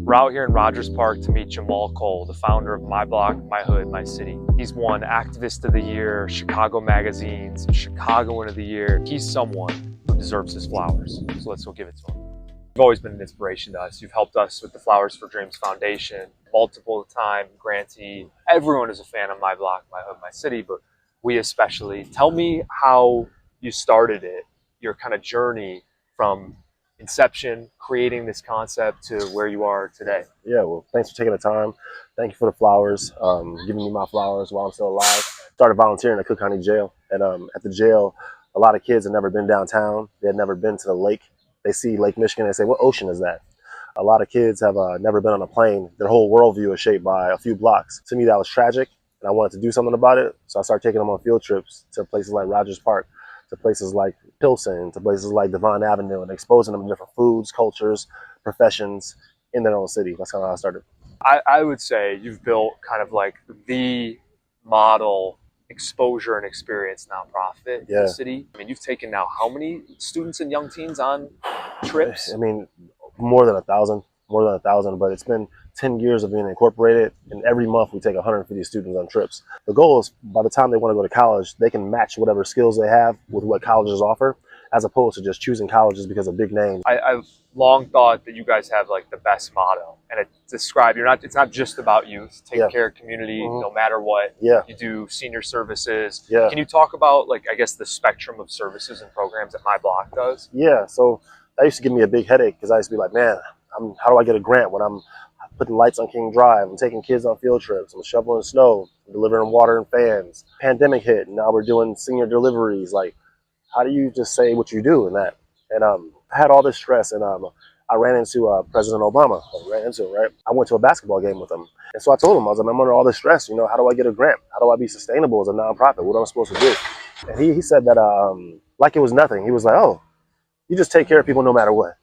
We're out here in Rogers Park to meet Jahmal Cole, the founder of My Block, My Hood, My City. He's won Activist of the Year, Chicago Magazine's Chicagoan of the Year. He's someone who deserves his flowers, so let's go give it to him. You've always been an inspiration to us. You've helped us with the Flowers for Dreams Foundation, multiple time grantee. Everyone is a fan of My Block, My Hood, My City, but we especially. Tell me how you started it, your kind of journey from inception, creating this concept, to where you are today. Yeah, well, thanks for taking the time. Thank you for the flowers, giving me my flowers while I'm still alive. Started volunteering at Cook County Jail. And at the jail, a lot of kids had never been downtown. They had never been to the lake. They see Lake Michigan and they say, what ocean is that? A lot of kids have never been on a plane. Their whole worldview is shaped by a few blocks. To me, that was tragic, and I wanted to do something about it. So I started taking them on field trips to places like Rogers Park, to places like Pilsen, to places like Devon Avenue, and exposing them to different foods, cultures, professions in their own city. That's kind of how I started. I would say you've built kind of like the model exposure and experience nonprofit in the city. I mean, you've taken now how many students and young teens on trips? I mean, more than 1,000, but it's been 10 years of being incorporated, and every month we take 150 students on trips. The goal is by the time they want to go to college, they can match whatever skills they have with what colleges offer, as opposed to just choosing colleges because of big names. I've long thought that you guys have like the best motto, and it's not just about youth, taking care of community no matter what. You do senior services. Can you talk about, like, I guess the spectrum of services and programs that My Block does? So that used to give me a big headache, because I used to be like, man, how do I get a grant when I'm putting lights on King Drive, I'm taking kids on field trips, I'm shoveling snow, I'm delivering water and fans. Pandemic hit, and now we're doing senior deliveries. Like, how do you just say what you do in that? And I had all this stress, and I ran into President Obama. I went to a basketball game with him, and so I told him, I was like, I'm under all this stress. You know, how do I get a grant? How do I be sustainable as a nonprofit? What am I supposed to do? And he said that like it was nothing. He was like, oh, you just take care of people no matter what.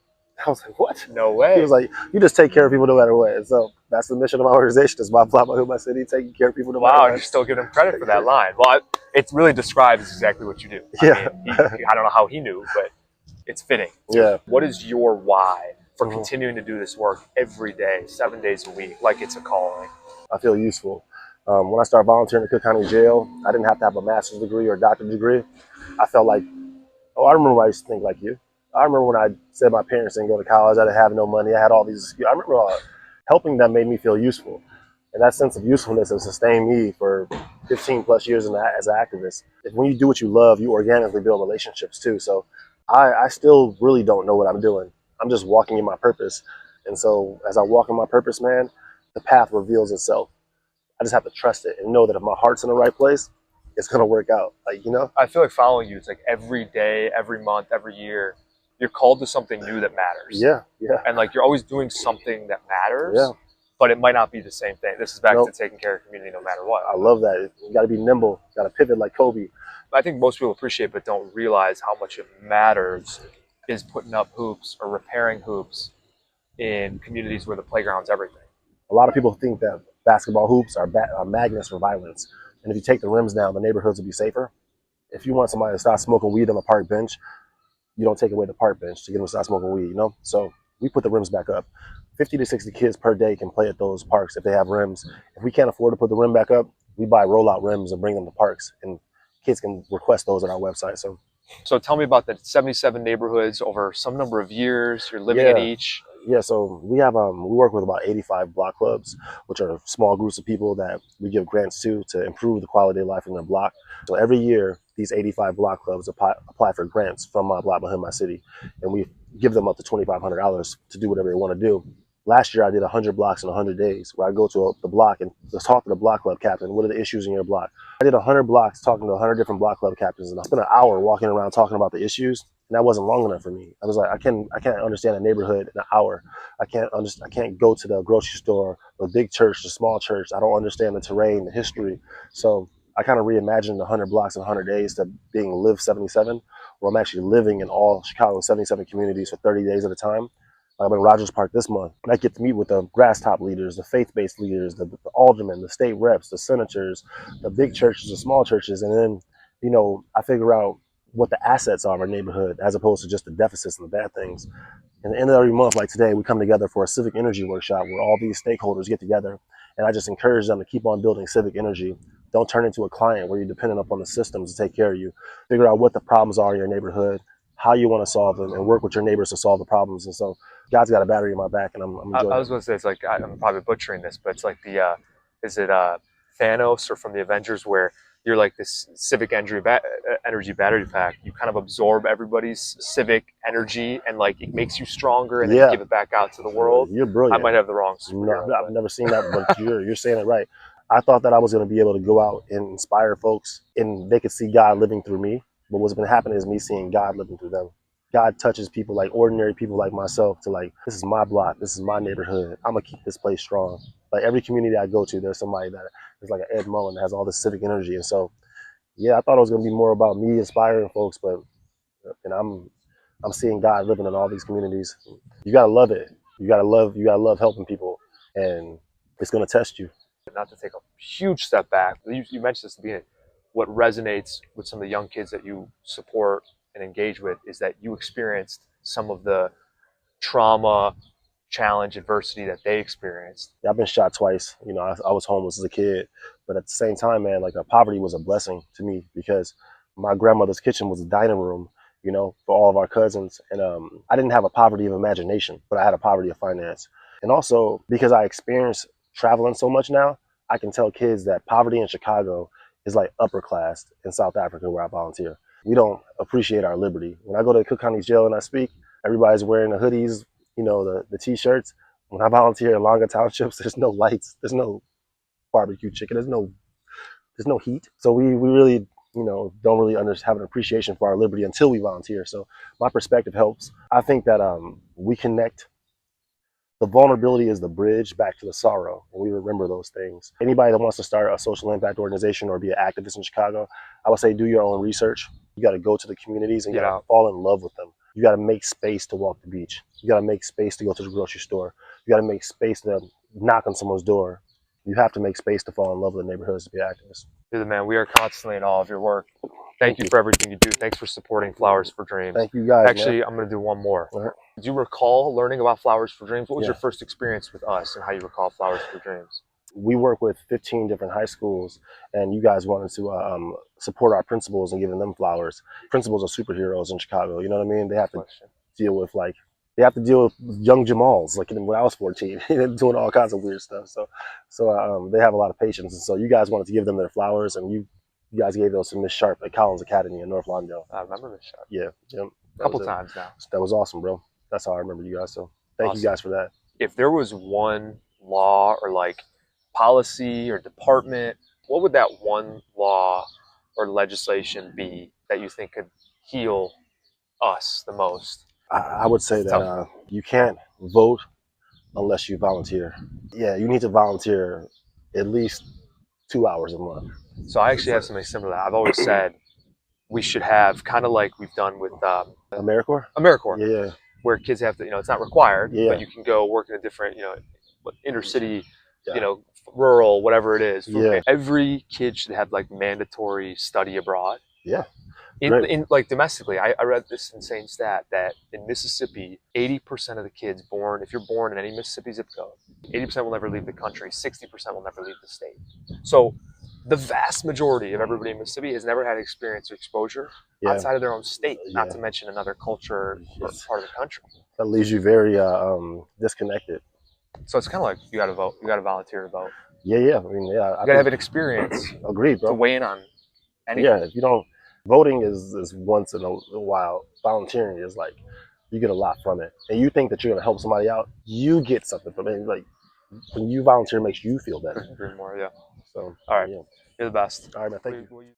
I was like, what? No way. He was like, you just take care of people no matter what. And so that's the mission of my organization, is My Block, My Hood, My City, taking care of people no matter what. Wow, you're still giving him credit for that line. Well, it really describes exactly what you do. I mean, I don't know how he knew, but it's fitting. What is your why for continuing to do this work every day, 7 days a week, like it's a calling? I feel useful. When I started volunteering at Cook County Jail, I didn't have to have a master's degree or a doctorate degree. I felt like, oh, I remember I used to think like you. I remember when I said my parents didn't go to college, I didn't have no money, I had all these, I remember helping them made me feel useful. And that sense of usefulness has sustained me for 15 plus years as an activist. When you do what you love, you organically build relationships too. So I still really don't know what I'm doing. I'm just walking in my purpose. And so as I walk in my purpose, man, the path reveals itself. I just have to trust it and know that if my heart's in the right place, it's going to work out. Like, you know? I feel like following you, it's like every day, every month, every year, you're called to something new that matters. And like, you're always doing something that matters, but it might not be the same thing. This is back to taking care of community no matter what. I love that. You got to be nimble. You got to pivot like Kobe. I think most people appreciate but don't realize how much it matters is putting up hoops or repairing hoops in communities where the playground's everything. A lot of people think that basketball hoops are magnets for violence. And if you take the rims down, the neighborhoods will be safer. If you want somebody to stop smoking weed on the park bench, you don't take away the park bench to get them to stop smoking weed, you know? So we put the rims back up. 50 to 60 kids per day can play at those parks if they have rims. If we can't afford to put the rim back up, we buy rollout rims and bring them to parks, and kids can request those on our website. So tell me about the 77 neighborhoods over some number of years. You're living in each. So we have we work with about 85 block clubs, which are small groups of people that we give grants to improve the quality of life in their block. So every year, these 85 block clubs apply for grants from My Block, My Hood, My City, and we give them up to $2,500 to do whatever they want to do. Last year, I did 100 blocks in 100 days, where I go to the block and just talk to the block club captain. What are the issues in your block? I did 100 blocks talking to 100 different block club captains, and I spent an hour walking around talking about the issues. And that wasn't long enough for me. I was like, I can't understand a neighborhood in an hour. I can't go to the grocery store, the big church, the small church. I don't understand the terrain, the history. So I kind of reimagined 100 blocks in 100 days to being Live 77, where I'm actually living in all Chicago 77 communities for 30 days at a time. I'm in Rogers Park this month, and I get to meet with the grass top leaders, the faith-based leaders, the aldermen, the state reps, the senators, the big churches, the small churches, and then, you know, I figure out what the assets are of our neighborhood as opposed to just the deficits and the bad things. And at the end of every month, like today, we come together for a civic energy workshop where all these stakeholders get together. And I just encourage them to keep on building civic energy. Don't turn into a client where you're dependent upon the systems to take care of you. Figure out what the problems are in your neighborhood, how you want to solve them, and work with your neighbors to solve the problems. And so God's got a battery in my back, and I'm enjoying I was going to say, it's like, I'm probably butchering this, but it's like is it Thanos or from the Avengers, where you're like this civic energy battery pack. You kind of absorb everybody's civic energy, and like it makes you stronger, and then you give it back out to the world. You're brilliant. I might have the wrong superhero. No, I've never seen that, but you're saying it right. I thought that I was going to be able to go out and inspire folks, and they could see God living through me. But what's been happening is me seeing God living through them. God touches people, like ordinary people like myself, to like, this is my block, this is my neighborhood. I'm gonna keep this place strong. Like every community I go to, there's somebody that is like an Ed Mullen that has all this civic energy. And so, yeah, I thought it was gonna be more about me inspiring folks, but and I'm seeing God living in all these communities. You gotta love it. You gotta love helping people, and it's gonna test you. Not to take a huge step back, you mentioned this at the beginning. What resonates with some of the young kids that you support and engage with is that you experienced some of the trauma, challenge, adversity that they experienced. Yeah, I've been shot twice. You know, I was homeless as a kid, but at the same time, man, like poverty was a blessing to me because my grandmother's kitchen was a dining room, you know, for all of our cousins. And I didn't have a poverty of imagination, but I had a poverty of finance. And also because I experienced traveling so much now, I can tell kids that poverty in Chicago is like upper class in South Africa where I volunteer. We don't appreciate our liberty. When I go to Cook County Jail and I speak, everybody's wearing the hoodies, you know, the t-shirts. When I volunteer in Longa Townships, there's no lights, there's no barbecue chicken, there's no heat. So we really, you know, don't really have an appreciation for our liberty until we volunteer. So my perspective helps. I think that we connect. The vulnerability is the bridge back to the sorrow, and we remember those things. Anybody that wants to start a social impact organization or be an activist in Chicago, I would say do your own research. You got to go to the communities and you got to fall in love with them. You got to make space to walk the beach. You got to make space to go to the grocery store. You got to make space to knock on someone's door. You have to make space to fall in love with the neighborhoods to be activists. You're the man. We are constantly in awe of your work. Thank you for everything you do. Thanks for supporting Flowers for Dreams. Thank you, guys. Actually, man, I'm going to do one more. Do you recall learning about Flowers for Dreams? What was your first experience with us and how you recall Flowers for Dreams? We work with 15 different high schools, and you guys wanted to support our principals and giving them flowers. Principals are superheroes in Chicago. You know what I mean? They have to deal with they have to deal with young Jamals, like when I was 14, doing all kinds of weird stuff. So they have a lot of patience. And so you guys wanted to give them their flowers, and you guys gave those to Miss Sharp at Collins Academy in North Lawndale. I remember Miss Sharp. Yeah. A couple times now. That was awesome, bro. That's how I remember you guys. So thank you guys for that. If there was one law or like policy or department, what would that one law or legislation be that you think could heal us the most? I would say that you can't vote unless you volunteer. Yeah, you need to volunteer at least 2 hours a month. So I actually have something similar to that. I've always said we should have kind of like we've done with AmeriCorps? AmeriCorps. Yeah. Where kids have to, it's not required, but you can go work in a different, inner city, rural, whatever it is. Every kid should have like mandatory study abroad. Yeah. In like domestically, I read this insane stat that in Mississippi, 80% of the kids born, if you're born in any Mississippi zip code, 80% will never leave the country, 60% will never leave the state. So the vast majority of everybody in Mississippi has never had experience or exposure outside of their own state, not to mention another culture or part of the country. That leaves you very disconnected. So it's kind of like you got to vote, you got to volunteer to vote. Yeah. I mean, you got to have an experience. Agreed, bro. To weigh in on anything. Yeah, if you don't. Voting is once in a while. Volunteering is like you get a lot from it, and you think that you're gonna help somebody out. You get something from it. Like when you volunteer, it makes you feel better. More, yeah. So all right, you're the best. All right, man. Thank you.